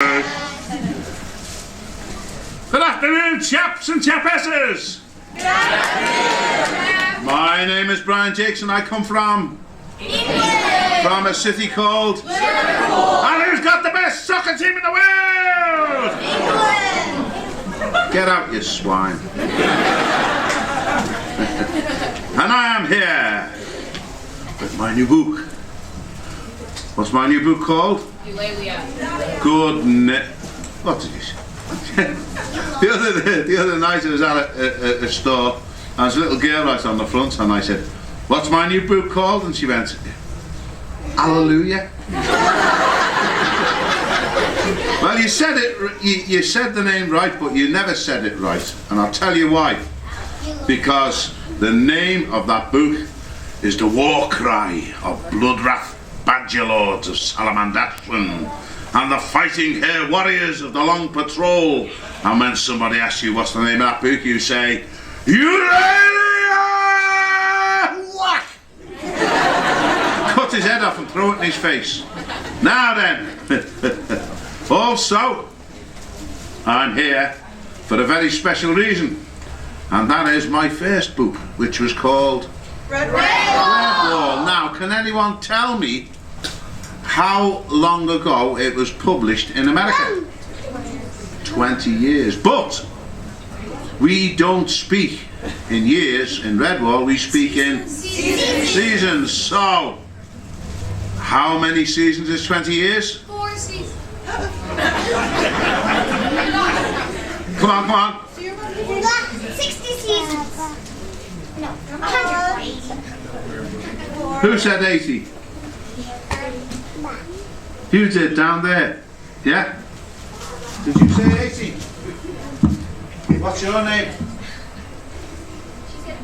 Good afternoon, chaps and chapesses. My name is Brian Jacques and I come from England. From a city called Redwall. And who's got the best soccer team in the world? England. Get out, you swine. And I am here with my new book. What's my new book called? Eulalia. What did you say? the other night I was at a store and there was a little girl right on the front and I said, "What's my new book called?" And she went, "Hallelujah." Well, you said it. You said the name right, but you never said it right, and I'll tell you why. Because the name of that book is The War Cry of Bloodwrath Badger Lords of Salamandashland and the Fighting Hair Warriors of the Long Patrol. And when somebody asks you what's the name of that book, you say, "Eulalia!" Whack! Cut his head off and throw it in his face. Now then, also, I'm here for a very special reason, and that is my first book, which was called Redwall. Now, can anyone tell me how long ago it was published in America? 20 years. But we don't speak in years in Redwall, we speak in seasons. So, how many seasons is 20 years? 4 seasons. Come on, come on. 60 seasons. No, 180. Who said 80? You did, down there. Yeah? Did you say 80? What's your name? She said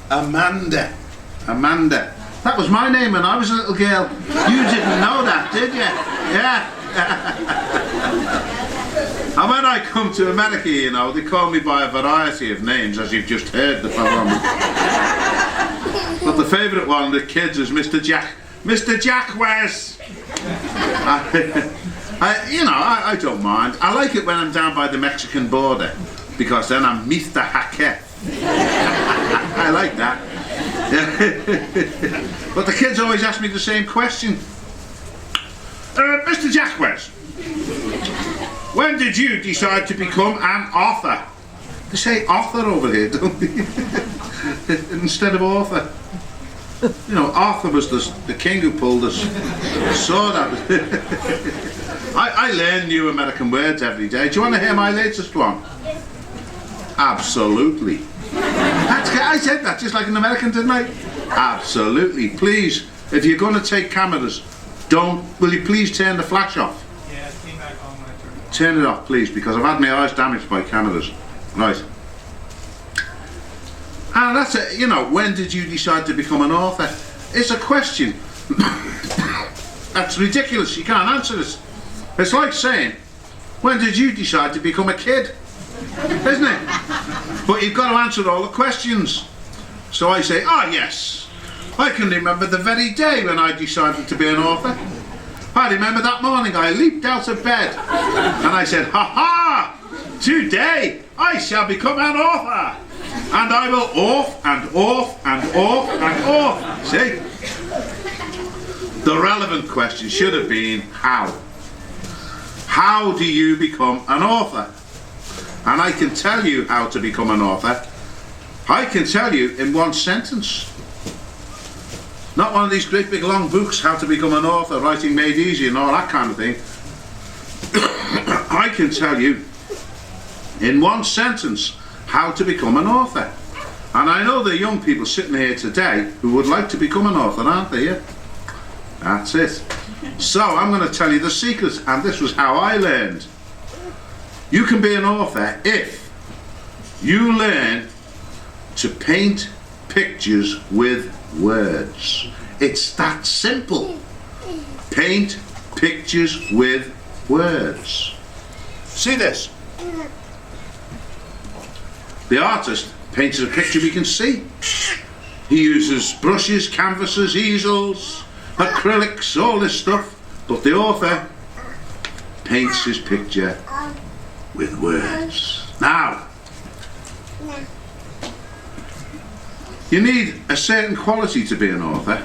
Amanda. Amanda. That was my name when I was a little girl. You didn't know that, did you? Yeah. And when I come to America, you know, they call me by a variety of names, as you've just heard the fellow. But the favourite one of the kids is Mr. Jack. Mr. Jacques. I don't mind. I like it when I'm down by the Mexican border, because then I'm Mr. Hacker. I like that. But the kids always ask me the same question. Mr. Jacques, when did you decide to become an author? They say author over here, don't they? Instead of author. You know, Arthur was the king who pulled us sword out. I learn new American words every day. Do you want to hear my latest one? Yes. Absolutely. I said that just like an American, didn't I? Absolutely. Please, if you're going to take cameras, will you please turn the flash off? Yeah, it came back on when I turned it. Turn it off, please, because I've had my eyes damaged by cameras. Right. And that's it, you know, when did you decide to become an author? It's a question. That's ridiculous, you can't answer it. It's like saying, when did you decide to become a kid? Isn't it? But you've got to answer all the questions. So I say, yes, I can remember the very day when I decided to be an author. I remember that morning I leaped out of bed and I said, "Ha-ha! Today I shall become an author! And I will off and off and off and off." See? The relevant question should have been how. How do you become an author? And I can tell you how to become an author. I can tell you in one sentence. Not one of these great big long books, How to Become an Author, Writing Made Easy and all that kind of thing. I can tell you in one sentence how to become an author. And I know there are young people sitting here today who would like to become an author, aren't they? Yeah? That's it. So I'm going to tell you the secret, and this was how I learned. You can be an author if you learn to paint pictures with words. It's that simple. Paint pictures with words. See this? The artist painted a picture we can see. He uses brushes, canvases, easels, acrylics, all this stuff. But the author paints his picture with words. Now, you need a certain quality to be an author.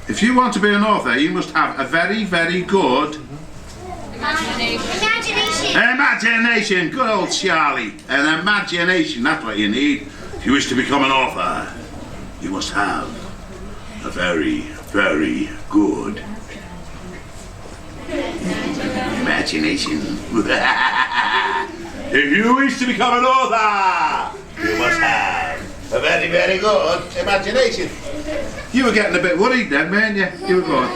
If you want to be an author, you must have a very, very good imagination. Good old Charlie. An imagination, that's what you need. If you wish to become an author, you must have a very, very good imagination. If you wish to become an author, you must have a very, very good imagination. You were getting a bit worried then, weren't you? You were going,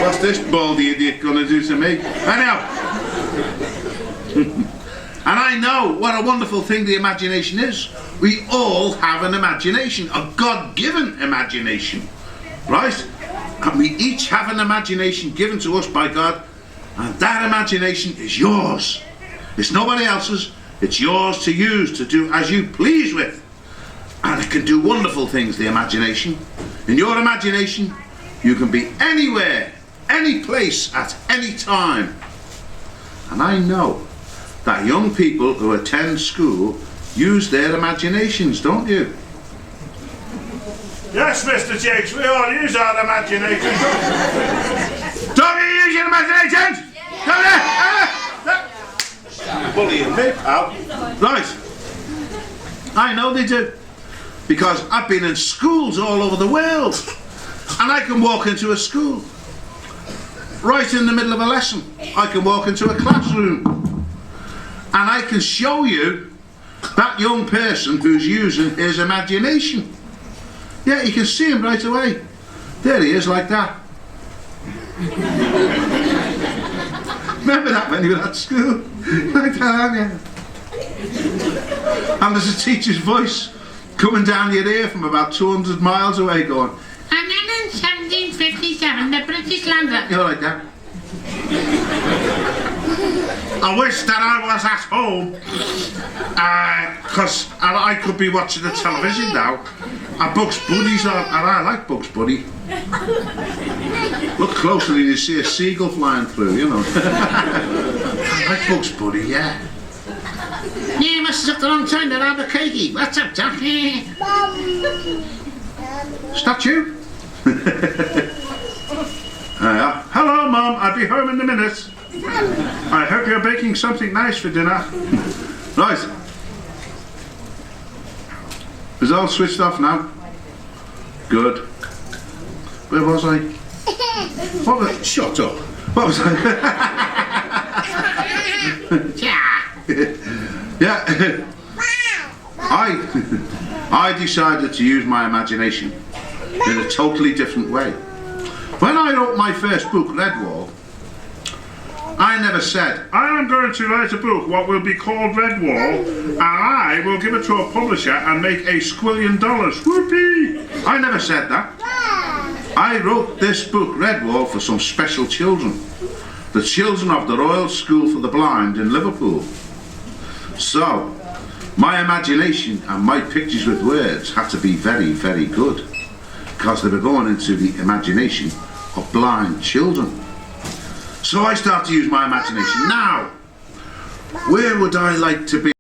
what's this baldy idiot going to do to me? Anyhow. And I know what a wonderful thing the imagination is. We all have an imagination, a God-given imagination, right? And we each have an imagination given to us by God, and that imagination is yours. It's nobody else's. It's yours to use, to do as you please with. And it can do wonderful things, the imagination. In your imagination, you can be anywhere, any place, at any time. And I know that young people who attend school use their imaginations, don't you? Yes, Mr. Jacques, we all use our imaginations. Don't you use your imaginations? Don't you? You're bullying me, pal. Right. I know they do. Because I've been in schools all over the world. And I can walk into a school. Right in the middle of a lesson. I can walk into a classroom. And I can show you that young person who's using his imagination. Yeah, you can see him right away. There he is, like that. Remember that when you were at school? Like that, aren't you? And there's a teacher's voice coming down your ear from about 200 miles away going, and then in 1757 the British landed. You're like that. I wish that I was at home, because I could be watching the television now. Bugs Bunny's on, and I like Bugs Bunny. Look closely and you see a seagull flying through, you know. I like Bugs Bunny, yeah. Yeah, you must have took the wrong time to Albuquerque. What's up, Jack? Is that you? Hello, Mum. I'll be home in a minute. I hope you're baking something nice for dinner. Right. Is it all switched off now? Good. Where was I? What was? Shut up. What was I? Yeah. I decided to use my imagination in a totally different way. When I wrote my first book, Redwall, I never said, I am going to write a book what will be called Redwall, and I will give it to a publisher and make $1 squillion. Whoopee! I never said that. I wrote this book, Redwall, for some special children. The children of the Royal School for the Blind in Liverpool. So, my imagination and my pictures with words had to be very, very good, because they were going into the imagination of blind children. So I started to use my imagination. Now, where would I like to be?